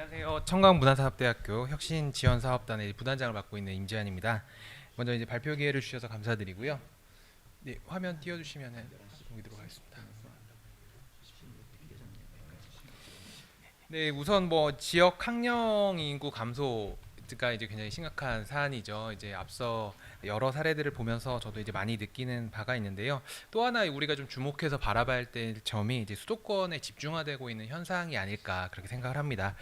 안녕하세요. 청강문화사업대학교 혁신지원사업단의 부단장을 맡고 있는 임지환입니다. 먼저 이제 발표 기회를 주셔서 감사드리고요. 네, 화면 띄워주시면 보도록 하겠습니다. 네, 우선 뭐 지역 학령 인구 감소가 이제 굉장히 심각한 사안이죠. 이제 앞서 여러 사례들을 보면서 저도 이제 많이 느끼는 바가 있는데요. 또 하나 우리가 좀 주목해서 바라봐야 될 점이 이제 수도권에 집중화되고 있는 현상이 아닐까 그렇게 생각을 합니다.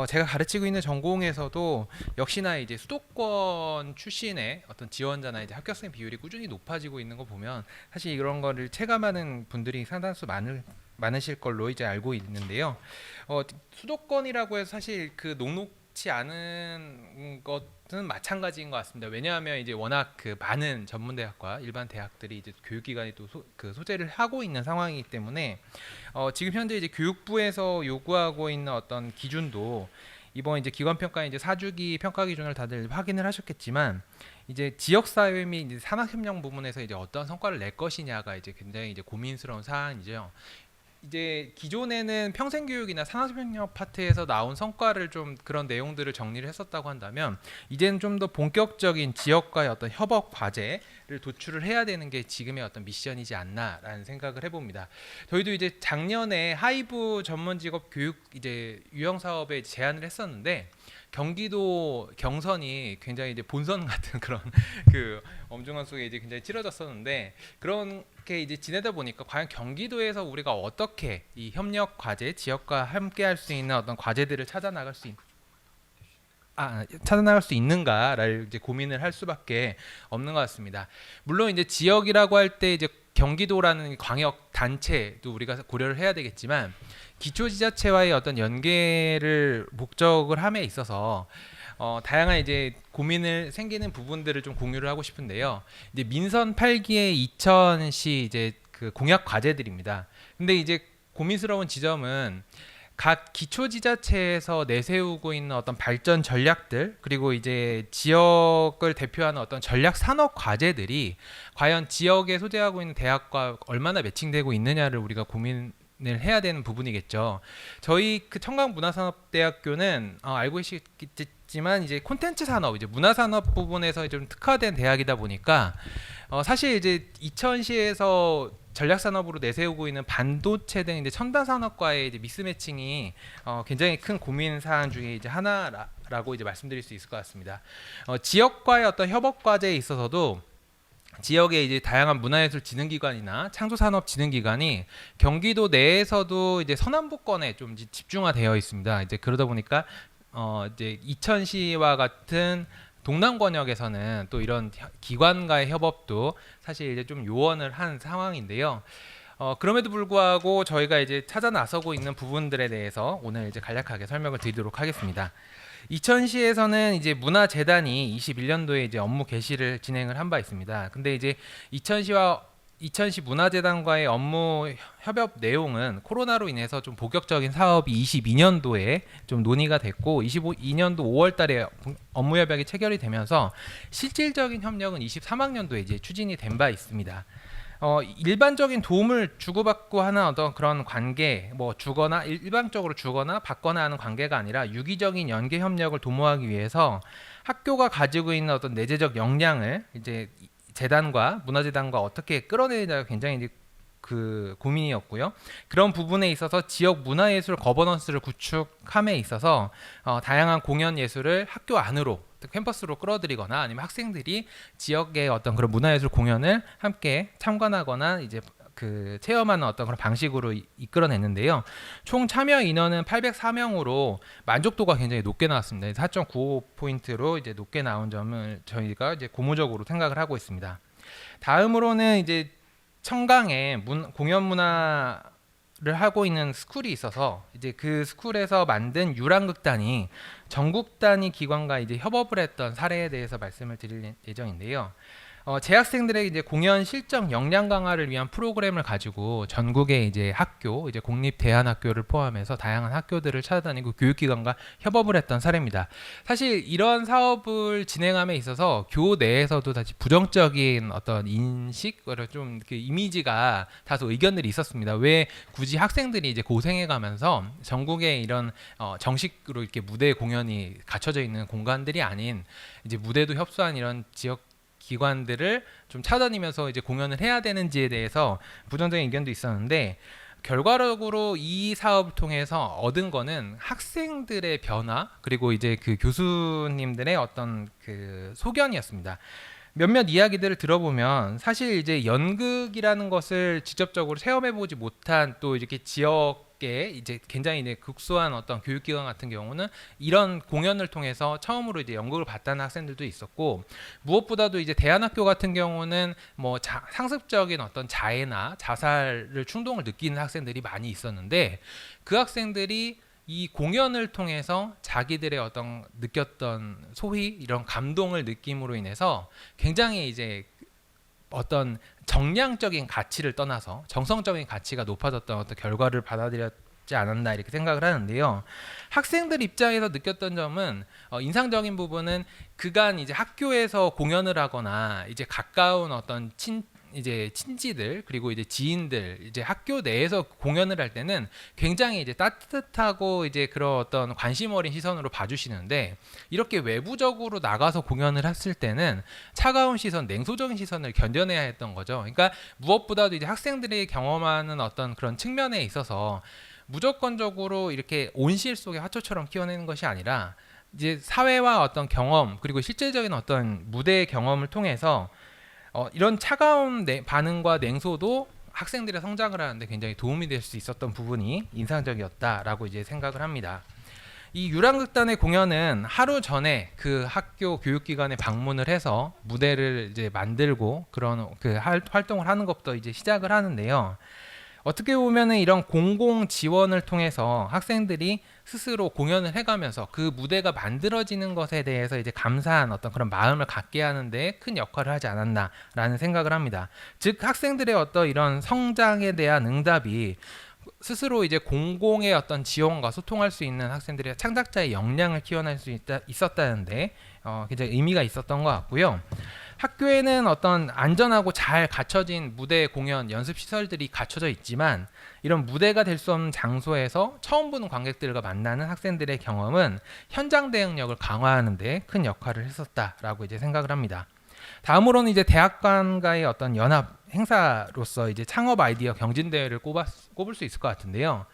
제가 가르치고 있는 전공에서도 역시나 이제 수도권 출신의 어떤 지원자나 이제 합격생 비율이 꾸준히 높아지고 있는 거 보면 사실 이런 거를 체감하는 분들이 상당수 많으실 걸로 이제 알고 있는데요. 수도권이라고 해서 사실 그 녹록지 않은 것은 마찬가지인 것 같습니다. 왜냐하면 이제 워낙 그 많은 전문대학과 일반 대학들이 이제 교육기관이 또 그 소재를 하고 있는 상황이기 때문에 지금 현재 이제 교육부에서 요구하고 있는 어떤 기준도 이번 이제 기관평가 이제 4주기 평가 기준을 다들 확인을 하셨겠지만 이제 지역사회 및 이제 산학협력 부분에서 이제 어떤 성과를 낼 것이냐가 이제 굉장히 이제 고민스러운 사안이죠. 이제 기존에는 평생교육이나 산학협력 파트에서 나온 성과를 좀 그런 내용들을 정리를 했었다고 한다면 이제는 좀 더 본격적인 지역과의 어떤 협업 과제를 도출을 해야 되는 게 지금의 어떤 미션이지 않나라는 생각을 해봅니다. 저희도 이제 작년에 하이브 전문 직업 교육 이제 유형 사업에 제안을 했었는데 경기도 경선이 굉장히 이제 본선 같은 그런 그 엄중한 속에 이제 굉장히 치러졌었는데 그렇게 이제 지내다 보니까 과연 경기도에서 우리가 어떻게 이 협력 과제 지역과 함께 할 수 있는 어떤 과제들을 찾아나갈 수 있는가를 이제 고민을 할 수밖에 없는 것 같습니다. 물론 이제 지역이라고 할 때 이제 경기도라는 광역 단체도 우리가 고려를 해야 되겠지만 기초지자체와의 어떤 연계를 목적을 함에 있어서 다양한 이제 고민을 생기는 부분들을 좀 공유를 하고 싶은데요. 이제 민선 8기의 이천시 이제 그 공약 과제들입니다. 근데 이제 고민스러운 지점은 각 기초지자체에서 내세우고 있는 어떤 발전 전략들 그리고 이제 지역을 대표하는 어떤 전략 산업 과제들이 과연 지역에 소재하고 있는 대학과 얼마나 매칭되고 있느냐를 우리가 고민을 해야 되는 부분이겠죠. 저희 그 청강문화산업대학교는 알고 계시겠지만 이제 콘텐츠 산업, 이제 문화산업 부분에서 좀 특화된 대학이다 보니까 사실 이제 이천시에서 전략 산업으로 내세우고 있는 반도체 등 이제 첨단 산업과의 이제 미스매칭이 굉장히 큰 고민 사안 중에 이제 하나라고 이제 말씀드릴 수 있을 것 같습니다. 지역과의 어떤 협업 과제에 있어서도 지역의 이제 다양한 문화예술 진흥기관이나 창조산업진흥기관이 경기도 내에서도 이제 서남부권에 좀 집중화되어 있습니다. 이제 그러다 보니까 이제 이천시와 같은 동남 권역에서는 또 이런 기관과의 협업도 사실 이제 좀 요원을 한 상황인데요. 그럼에도 불구하고 저희가 이제 찾아 나서고 있는 부분들에 대해서 오늘 이제 간략하게 설명을 드리도록 하겠습니다. 이천시에서는 이제 문화재단이 21년도에 이제 업무 개시를 진행을 한 바 있습니다. 근데 이제 이천시 문화재단과의 업무 협업 내용은 코로나로 인해서 좀 본격적인 사업이 22년도에 좀 논의가 됐고 22년도 5월달에 업무 협약이 체결이 되면서 실질적인 협력은 23학년도에 이제 추진이 된 바 있습니다. 일반적인 도움을 주고받고 하는 어떤 그런 관계, 뭐 주거나 일방적으로 주거나 받거나 하는 관계가 아니라 유기적인 연계 협력을 도모하기 위해서 학교가 가지고 있는 어떤 내재적 역량을 이제 재단과 문화재단과 어떻게 끌어내느냐가 굉장히 이제 그 고민이었고요. 그런 부분에 있어서 지역 문화예술 거버넌스를 구축함에 있어서 다양한 공연 예술을 학교 안으로 캠퍼스로 끌어들이거나 아니면 학생들이 지역의 어떤 그런 문화예술 공연을 함께 참관하거나 이제 그 체험하는 어떤 그런 방식으로 이끌어냈는데요. 총 참여 인원은 804명으로 만족도가 굉장히 높게 나왔습니다. 4.95포인트로 이제 높게 나온 점을 저희가 이제 고무적으로 생각을 하고 있습니다. 다음으로는 이제 청강에 공연 문화를 하고 있는 스쿨이 있어서 이제 그 스쿨에서 만든 유랑극단이 전국 단위 기관과 이제 협업을 했던 사례에 대해서 말씀을 드릴 예정인데요. 재학생들의 이제 공연 실적 역량 강화를 위한 프로그램을 가지고 전국의 이제 학교, 이제 공립 대안학교를 포함해서 다양한 학교들을 찾아다니고 교육기관과 협업을 했던 사례입니다. 사실 이런 사업을 진행함에 있어서 교 내에서도 다시 부정적인 어떤 인식, 좀 그 이미지가 다소 의견들이 있었습니다. 왜 굳이 학생들이 이제 고생해가면서 전국의 이런 정식으로 이렇게 무대 공연이 갖춰져 있는 공간들이 아닌 이제 무대도 협소한 이런 지역 기관들을 좀 찾아다니면서 이제 공연을 해야 되는지에 대해서 부정적인 의견도 있었는데, 결과적으로 이 사업을 통해서 얻은 거는 학생들의 변화, 그리고 이제 그 교수님들의 어떤 그 소견이었습니다. 몇몇 이야기들을 들어보면 사실 이제 연극이라는 것을 직접적으로 체험해보지 못한 또 이렇게 지역에 이제 굉장히 이제 극소한 어떤 교육기관 같은 경우는 이런 공연을 통해서 처음으로 이제 연극을 봤다는 학생들도 있었고, 무엇보다도 이제 대안학교 같은 경우는 뭐 상습적인 어떤 자해나 자살을 충동을 느끼는 학생들이 많이 있었는데, 그 학생들이 이 공연을 통해서 자기들의 어떤 느꼈던 소위 이런 감동을 느낌으로 인해서 굉장히 이제 어떤 정량적인 가치를 떠나서 정성적인 가치가 높아졌던 어떤 결과를 받아들였지 않았나 이렇게 생각을 하는데요. 학생들 입장에서 느꼈던 점은 인상적인 부분은 그간 이제 학교에서 공연을 하거나 이제 가까운 어떤 이제 친지들, 그리고 이제 지인들, 이제 학교 내에서 공연을 할 때는 굉장히 이제 따뜻하고 이제 그런 어떤 관심 어린 시선으로 봐주시는데, 이렇게 외부적으로 나가서 공연을 했을 때는 차가운 시선, 냉소적인 시선을 견뎌내야 했던 거죠. 그러니까 무엇보다도 이제 학생들이 경험하는 어떤 그런 측면에 있어서 무조건적으로 이렇게 온실 속의 화초처럼 키워내는 것이 아니라 이제 사회와 어떤 경험, 그리고 실제적인 어떤 무대의 경험을 통해서 이런 차가운 반응과 냉소도 학생들의 성장을 하는데 굉장히 도움이 될 수 있었던 부분이 인상적이었다라고 이제 생각을 합니다. 이 유랑극단의 공연은 하루 전에 그 학교 교육기관에 방문을 해서 무대를 이제 만들고 그런 그 활동을 하는 것부터 이제 시작을 하는데요. 어떻게 보면은 이런 공공 지원을 통해서 학생들이 스스로 공연을 해가면서 그 무대가 만들어지는 것에 대해서 이제 감사한 어떤 그런 마음을 갖게 하는데 큰 역할을 하지 않았나라는 생각을 합니다. 즉 학생들의 어떤 이런 성장에 대한 응답이 스스로 이제 공공의 어떤 지원과 소통할 수 있는 학생들의 창작자의 역량을 키워낼 수 있었다는데 굉장히 의미가 있었던 것 같고요. 학교에는 어떤 안전하고 잘 갖춰진 무대, 공연, 연습 시설들이 갖춰져 있지만, 이런 무대가 될 수 없는 장소에서 처음 보는 관객들과 만나는 학생들의 경험은 현장 대응력을 강화하는 데 큰 역할을 했었다라고 이제 생각을 합니다. 다음으로는 이제 대학 간과의 어떤 연합 행사로서 이제 창업 아이디어 경진 대회를 꼽을 수 있을 것 같은데요.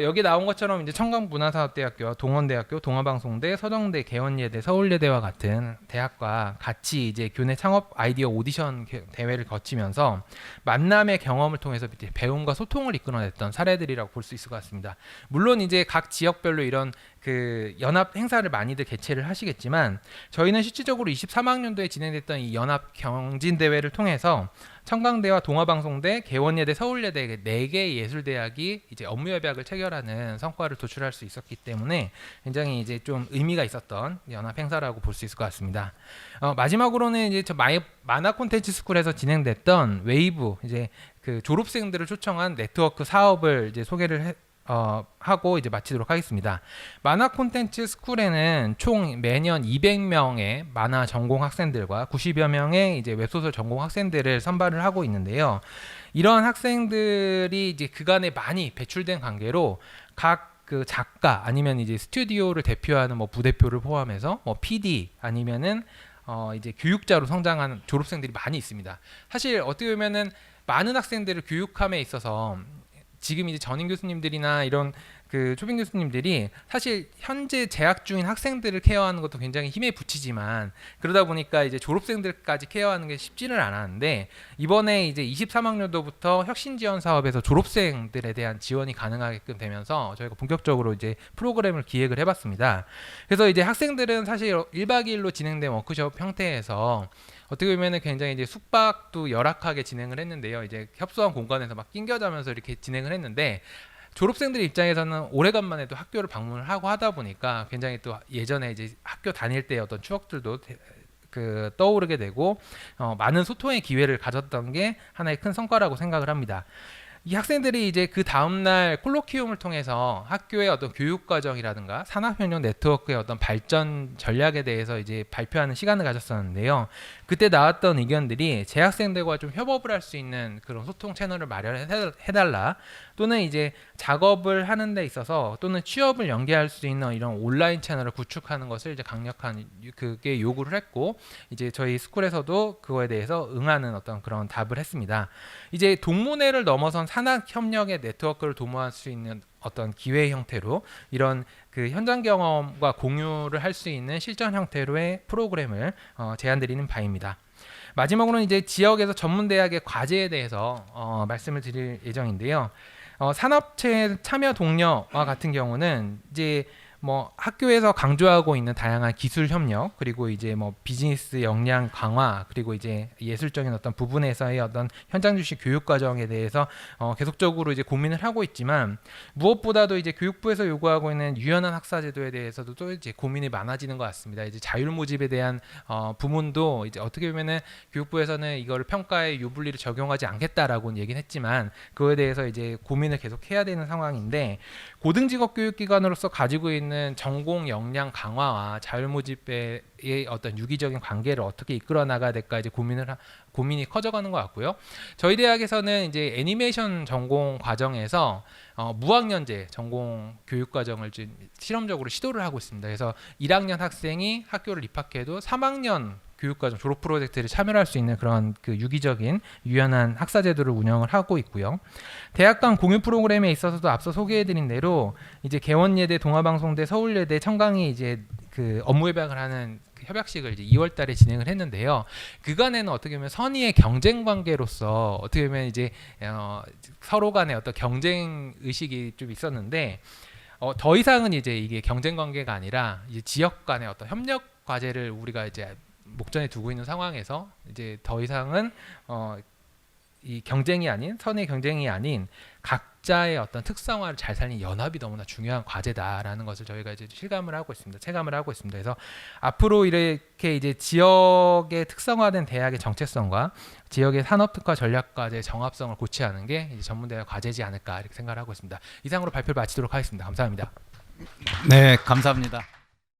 여기 나온 것처럼 이제 청강문화사업대학교와 동원대학교, 동아방송대, 서정대, 개원예대, 서울예대와 같은 대학과 같이 이제 교내 창업 아이디어 오디션 대회를 거치면서 만남의 경험을 통해서 배움과 소통을 이끌어냈던 사례들이라고 볼 수 있을 것 같습니다. 물론 이제 각 지역별로 이런 그 연합 행사를 많이들 개최를 하시겠지만, 저희는 실질적으로 23학년도에 진행됐던 이 연합 경진 대회를 통해서 청강대와 동아방송대, 개원예대, 서울예대 4개 예술대학이 이제 업무협약을 체결하는 성과를 도출할 수 있었기 때문에 굉장히 이제 좀 의미가 있었던 연합 행사라고 볼 수 있을 것 같습니다. 마지막으로는 이제 만화 콘텐츠 스쿨에서 진행됐던 웨이브, 이제 그 졸업생들을 초청한 네트워크 사업을 이제 소개를 하고 이제 마치도록 하겠습니다. 만화 콘텐츠 스쿨에는 총 매년 200명의 만화 전공 학생들과 90여 명의 이제 웹소설 전공 학생들을 선발을 하고 있는데요. 이런 학생들이 이제 그간에 많이 배출된 관계로 각 그 작가 아니면 이제 스튜디오를 대표하는 뭐 부대표를 포함해서 뭐 PD 아니면은 이제 교육자로 성장한 졸업생들이 많이 있습니다. 사실 어떻게 보면은 많은 학생들을 교육함에 있어서 지금 이제 전임 교수님들이나 이런 그 초빙 교수님들이 사실 현재 재학 중인 학생들을 케어하는 것도 굉장히 힘에 부치지만, 그러다 보니까 이제 졸업생들까지 케어하는 게 쉽지는 않았는데, 이번에 이제 23학년도부터 혁신 지원 사업에서 졸업생들에 대한 지원이 가능하게끔 되면서 저희가 본격적으로 이제 프로그램을 기획을 해봤습니다. 그래서 이제 학생들은 사실 1박 2일로 진행된 워크숍 형태에서 어떻게 보면은 굉장히 이제 숙박도 열악하게 진행을 했는데요. 이제 협소한 공간에서 막 낑겨 자면서 이렇게 진행을 했는데, 졸업생들 입장에서는 오래간만에 또 학교를 방문을 하고 하다 보니까 굉장히 또 예전에 이제 학교 다닐 때 어떤 추억들도 떠오르게 되고 많은 소통의 기회를 가졌던 게 하나의 큰 성과라고 생각을 합니다. 이 학생들이 이제 그 다음날 콜로키움을 통해서 학교의 어떤 교육 과정이라든가 산학협력 네트워크의 어떤 발전 전략에 대해서 이제 발표하는 시간을 가졌었는데요. 그때 나왔던 의견들이 재학생들과 좀 협업을 할 수 있는 그런 소통 채널을 마련해달라, 또는 이제 작업을 하는 데 있어서 또는 취업을 연계할 수 있는 이런 온라인 채널을 구축하는 것을 이제 강력한 그게 요구를 했고, 이제 저희 스쿨에서도 그거에 대해서 응하는 어떤 그런 답을 했습니다. 이제 동문회를 넘어선 산학 협력의 네트워크를 도모할 수 있는 어떤 기회 형태로 이런 그 현장 경험과 공유를 할 수 있는 실전 형태로의 프로그램을 제안드리는 바입니다. 마지막으로는 이제 지역에서 전문 대학의 과제에 대해서 말씀을 드릴 예정인데요. 산업체 참여 동료와 같은 경우는 이제 뭐 학교에서 강조하고 있는 다양한 기술 협력, 그리고 이제 뭐 비즈니스 역량 강화, 그리고 이제 예술적인 어떤 부분에서의 어떤 현장 주식 교육 과정에 대해서 계속적으로 이제 고민을 하고 있지만, 무엇보다도 이제 교육부에서 요구하고 있는 유연한 학사 제도에 대해서도 또 이제 고민이 많아지는 것 같습니다. 이제 자율 모집에 대한 부문도 이제 어떻게 보면은 교육부에서는 이거를 평가에 유불리를 적용하지 않겠다라고 얘기는 했지만, 그거에 대해서 이제 고민을 계속 해야 되는 상황인데, 고등직업교육기관으로서 가지고 있는 전공 역량 강화와 자율 모집의 어떤 유기적인 관계를 어떻게 이끌어 나가야 될까 이제 고민이 커져가는 것 같고요. 저희 대학에서는 이제 애니메이션 전공 과정에서 무학년제 전공 교육 과정을 좀 실험적으로 시도를 하고 있습니다. 그래서 1학년 학생이 학교를 입학해도 3학년 교육과정 졸업 프로젝트를 참여할 수 있는 그런 그 유기적인 유연한 학사 제도를 운영을 하고 있고요. 대학 간 공유 프로그램에 있어서도 앞서 소개해드린 대로 이제 개원예대, 동아방송대, 서울예대, 청강이 이제 그 업무 협약을 하는 그 협약식을 이제 2월달에 진행을 했는데요. 그간에는 어떻게 보면 선의의 경쟁 관계로서 어떻게 보면 이제 서로 간의 어떤 경쟁 의식이 좀 있었는데, 더 이상은 이제 이게 경쟁 관계가 아니라 이제 지역 간의 어떤 협력 과제를 우리가 이제 목전에 두고 있는 상황에서 이제 더 이상은 이 경쟁이 아닌, 선의 경쟁이 아닌 각자의 어떤 특성화를 잘 살린 연합이 너무나 중요한 과제다라는 것을 저희가 이제 체감을 하고 있습니다. 그래서 앞으로 이렇게 이제 지역의 특성화된 대학의 정체성과 지역의 산업특화 전략과제의 정합성을 고취하는 게 이제 전문대학 과제지 않을까 이렇게 생각을 하고 있습니다. 이상으로 발표를 마치도록 하겠습니다. 감사합니다. 네, 감사합니다.